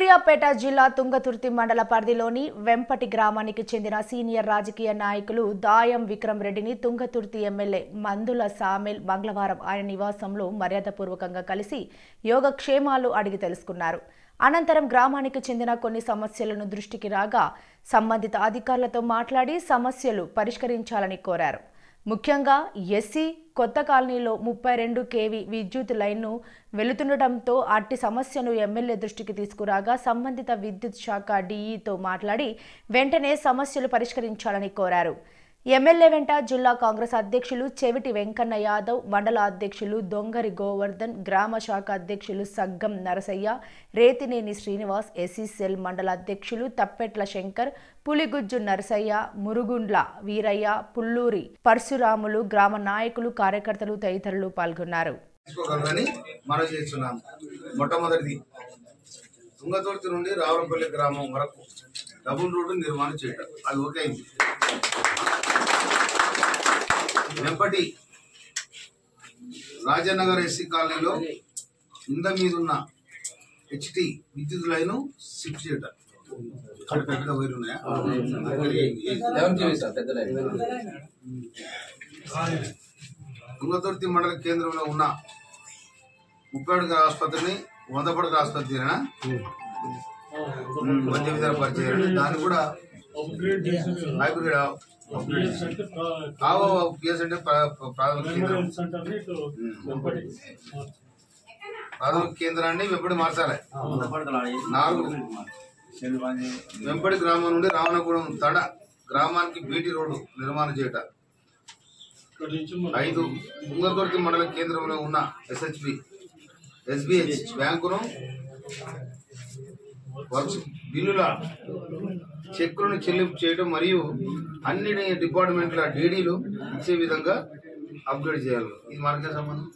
సూర్యాపేట జిల్లా తుంగతుర్తి మండల పరిధిలోని వెంపటి గ్రామానికి చెందిన సీనియర్ రాజకీయ నాయకులు దాయం విక్రమ్ రెడ్డిని తుంగతుర్తి ఎమ్మెల్యే మందుల సామెల్ మంగళవారం ఆయన నివాసంలో మర్యాదపూర్వకంగా కలిసి యోగక్షేమాలు అడిగి తెలుసుకున్నారు. అనంతరం గ్రామానికి చెందిన కొన్ని సమస్యలను దృష్టికి రాగా సంబంధిత అధికారులతో మాట్లాడి సమస్యలు పరిష్కరించాలని కోరారు. ముఖ్యంగా ఎస్సీ కొత్త కాలనీలో 32 kV విద్యుత్ లైన్ను వెలుతుండటంతో అట్టి సమస్యను ఎమ్మెల్యే దృష్టికి తీసుకురాగా సంబంధిత విద్యుత్ శాఖ డీఈతో మాట్లాడి వెంటనే సమస్యలు పరిష్కరించాలని కోరారు. ఎమ్మెల్యే వెంట జిల్లా కాంగ్రెస్ అధ్యక్షులు చెవిటి వెంకన్న యాదవ్, మండల అధ్యక్షులు దొంగరి గోవర్ధన్, గ్రామ శాఖ అధ్యక్షులు సగ్గం నరసయ్య, రేతినేని శ్రీనివాస్, ఎస్సీ సెల్ మండల అధ్యక్షులు తప్పెట్ల శంకర్, పులిగుజ్జు నరసయ్య, మురుగుండ్ల వీరయ్య, పుల్లూరి పరశురాములు, గ్రామ నాయకులు, కార్యకర్తలు తదితరులు పాల్గొన్నారు. మొట్టమొదటిది తుంగతుర్తి నుండి రావులపల్లి గ్రామం వరకు డబుల్ రోడ్డు నిర్మాణం చేయడం అది ఓకే అయింది. వెంపటి రాజనగర్ ఎస్సీ కాలనీలో ఇంద మీదున్న హెచ్టి విద్యుత్ లైన్ షిఫ్ట్ చేయడం పెద్ద వైర్లు ఉన్నాయా? తుంగతుర్తి మండల కేంద్రంలో ఉన్న 30 ఆసుపత్రిని 100 పడక ఆసుపత్రి మధ్య విధాన పరిచయం దాన్ని కూడా ప్రాథమిక కేంద్రాన్ని వెంపటి మార్చాలి. 4 వెంపటి గ్రామం నుండి రావణగూడెం తడ గ్రామానికి బీటీ రోడ్డు నిర్మాణం చేయటం. 5 తుంగతుర్తి మండల కేంద్రంలో ఉన్న SBH బ్యాంకును వర్క్స్ బిల్లుల చెక్కులను చెల్లింపు చేయడం మరియు అన్ని డిపార్ట్మెంట్ల డీడీలు ఇచ్చే విధంగా అప్గ్రేడ్ చేయాలి. ఇది మనకే సంబంధం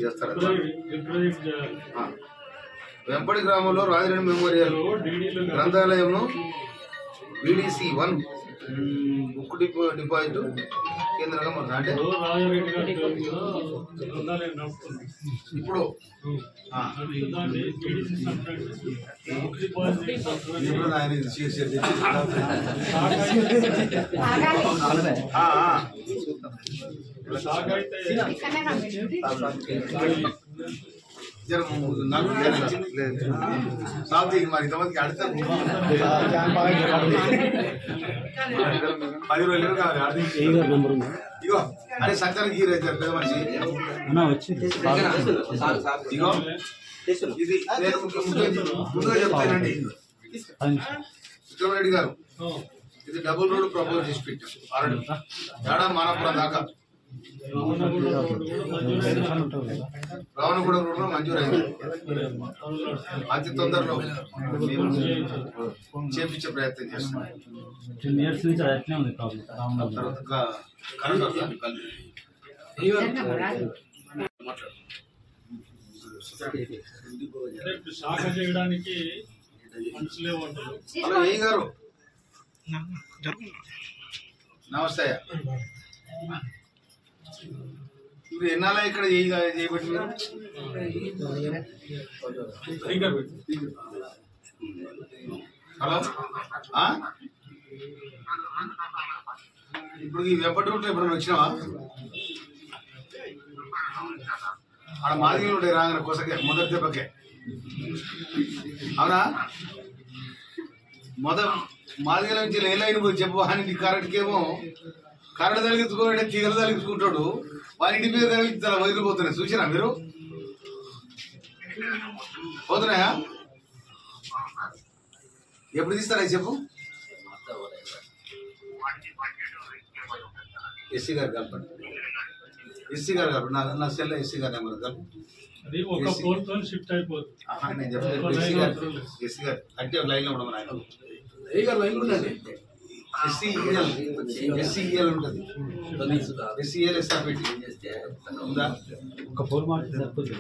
చేస్తారా? వెంపటి గ్రామంలో రాజిరెడ్డి మెమోరియల్ గ్రంథాలయంను BDC 1 బుక్ డిపాజిట్ కేంద్రంగా మన అంటే ఇప్పుడు మరి ఇంతమందికి అడితే 10 రోజులు కావాలి. ఇగో అదే సంచారం గీరు అయితే పెద్ద మనిషి ఇగో ఇది నేను ముందుగా చెప్తానండి. విక్రమరెడ్డి గారు ఇది డబుల్ రోడ్ ప్రపోజ్ చేసి పెట్టారు ఏడా మానపురం దాకా రావణగూడెం రోడ్లో మంజూరైంది. అతి తొందరలో చేపించే ప్రయత్నం చేస్తున్నాం. శాఖ చేయడానికి హలో ఏ గారు నమస్తే. ఇప్పుడు ఎన్నాళ్ళ ఇక్కడ చేయబట్టి మీరు హలో ఇప్పుడు ఈ వెంపటి రూట్లో ఎప్పుడైనా వచ్చినావా? ఆడ మాదిగలు ఉంటాయి రాగానే కొసకే మొదటి దెబ్బకే అవునా? మాదిగల నుంచి ఏ లైన్ పోయి చెప్పు అని కరెంట్కేమో కరెంట్ తగిలించుకోవాలంటే తీగలు తగిలించుకుంటాడు. వారి ఇంటి మీద తగిలించాల వదిలిపోతున్నాయి. చూసినా మీరు పోతున్నాయా? ఎప్పుడు తీస్తారా చెప్పు. ఎస్సీ గారు కలపండి. ఎస్సీ గారు కలపండి. నా సెల్ ఎస్సీ గారు నెంబర్ కలపండి. నేను చెప్పలేదు ఎస్సీ గారు అంటే ఒక లైన్లో ఉండమని ఆయన లైన్ ఉండాలి. SCEL ఉంటుంది. SCEL ఎస్ఆర్పిటి ఉందా? ఒక 4 మార్క్స్ సరిపోతుంది.